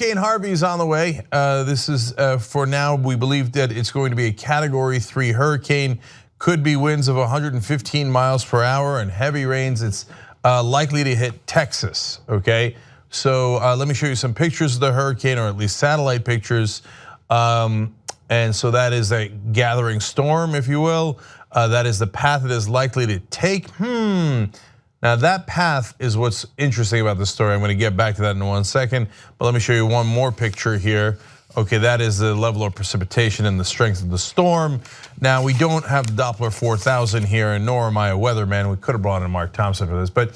Hurricane Harvey is on the way. This is, for now, we believe that it's going to be a Category 3 hurricane. Could be winds of 115 miles per hour and heavy rains. It's likely to hit Texas, okay? So let me show you some pictures of the hurricane, or at least satellite pictures. And so that is a gathering storm, if you will. That is the path it is likely to take. Now that path is what's interesting about the story. I'm gonna get back to that in 1 second, but let me show you one more picture here. Okay, that is the level of precipitation and the strength of the storm. Now we don't have the Doppler 4000 here, and nor am I a weatherman. We could have brought in Mark Thompson for this, but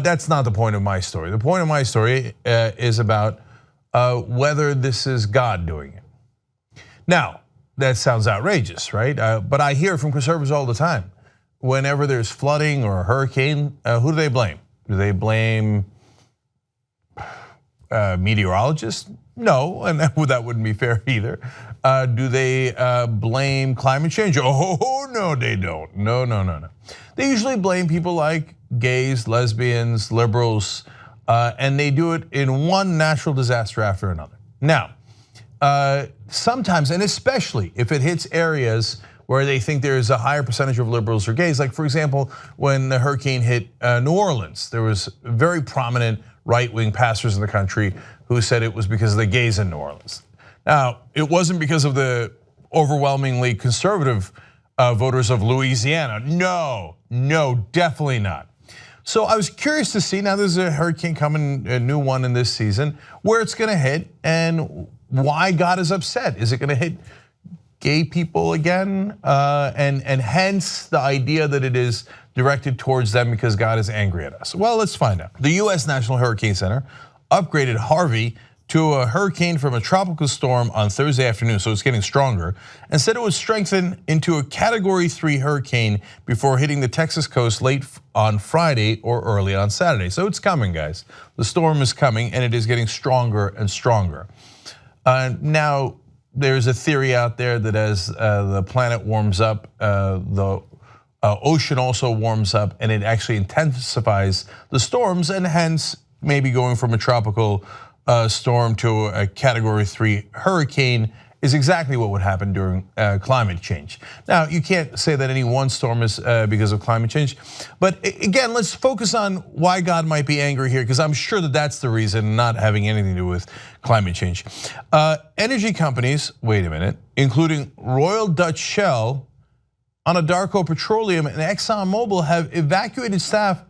that's not the point of my story. The point of my story is about whether this is God doing it. Now, that sounds outrageous, right? But I hear from conservatives all the time. Whenever there's flooding or a hurricane, who do they blame? Do they blame meteorologists? No, and that wouldn't be fair either. Do they blame climate change? Oh, no, they don't. No. They usually blame people like gays, lesbians, liberals, and they do it in one natural disaster after another. Now, sometimes, and especially if it hits areas where they think there's a higher percentage of liberals or gays, like for example, when the hurricane hit New Orleans, there was very prominent right-wing pastors in the country who said it was because of the gays in New Orleans. Now, it wasn't because of the overwhelmingly conservative voters of Louisiana. No, definitely not. So I was curious to see, now there's a hurricane coming, a new one in this season, where it's gonna hit and why God is upset. Is it gonna hit gay people again? And hence the idea that it is directed towards them because God is angry at us. Well, let's find out. The US National Hurricane Center upgraded Harvey to a hurricane from a tropical storm on Thursday afternoon, so it's getting stronger, and said it would strengthen into a Category 3 hurricane before hitting the Texas coast late on Friday or early on Saturday. So it's coming, guys. The storm is coming and it is getting stronger and stronger. Now, there's a theory out there that as the planet warms up, the ocean also warms up and it actually intensifies the storms, and hence maybe going from a tropical storm to a Category 3 hurricane is exactly what would happen during climate change. Now, you can't say that any one storm is because of climate change, but again, let's focus on why God might be angry here, because I'm sure that that's the reason, not having anything to do with climate change. Energy companies, wait a minute, including Royal Dutch Shell, Anadarko Petroleum, and ExxonMobil have evacuated staff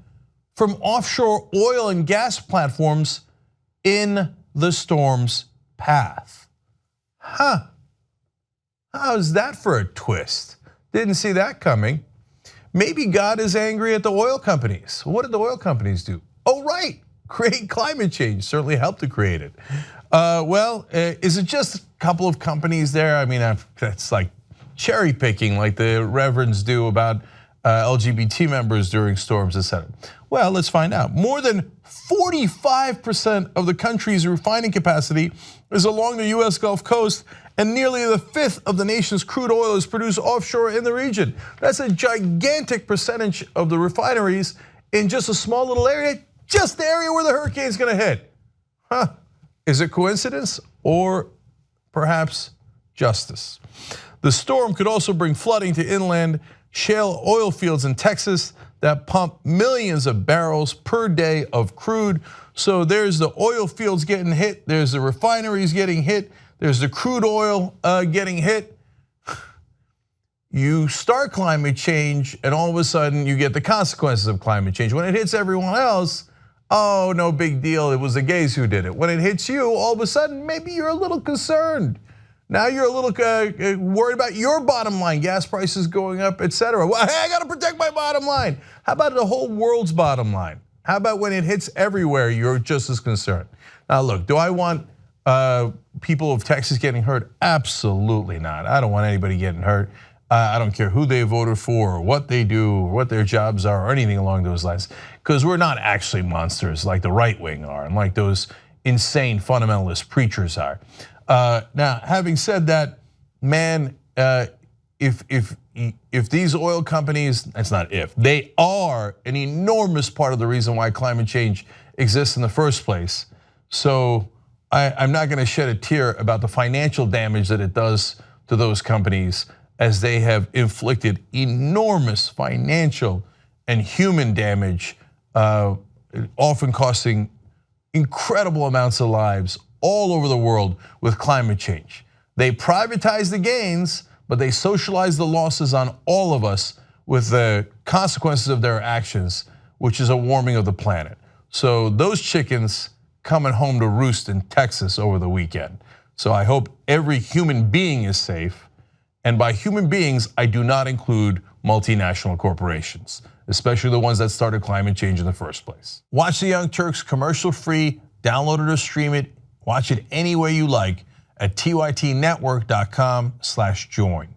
from offshore oil and gas platforms in the storm's path. How's that for a twist? Didn't see that coming. Maybe God is angry at the oil companies. What did the oil companies do? Oh, right, create climate change, certainly helped to create it. Well, is it just a couple of companies there? I mean, that's like cherry picking like the reverends do about LGBT members during storms, etc. Well, let's find out. More than 45% of the country's refining capacity is along the US Gulf Coast, and nearly a fifth of the nation's crude oil is produced offshore in the region. That's a gigantic percentage of the refineries in just a small little area, just the area where the hurricane's gonna hit. Is it coincidence or perhaps justice? The storm could also bring flooding to inland shale oil fields in Texas that pump millions of barrels per day of crude. So there's the oil fields getting hit, there's the refineries getting hit, there's the crude oil getting hit. You start climate change and all of a sudden you get the consequences of climate change. When it hits everyone else, oh, no big deal, it was the gays who did it. When it hits you, all of a sudden, maybe you're a little concerned. Now you're a little worried about your bottom line, gas prices going up, etc. Well, hey, I gotta protect my bottom line. How about the whole world's bottom line? How about when it hits everywhere, you're just as concerned? Now look, do I want people of Texas getting hurt? Absolutely not. I don't want anybody getting hurt. I don't care who they voted for or what they do or what their jobs are or anything along those lines, because we're not actually monsters like the right wing are and like those insane fundamentalist preachers are. Now, having said that, man, if these oil companies, that's not if, they are an enormous part of the reason why climate change exists in the first place. So I'm not going to shed a tear about the financial damage that it does to those companies, as they have inflicted enormous financial and human damage, often costing incredible amounts of lives all over the world with climate change. They privatize the gains, but they socialize the losses on all of us with the consequences of their actions, which is a warming of the planet. So those chickens coming home to roost in Texas over the weekend. So I hope every human being is safe. And by human beings, I do not include multinational corporations, especially the ones that started climate change in the first place. Watch the Young Turks commercial free, download it or stream it, watch it any way you like at tytnetwork.com/join.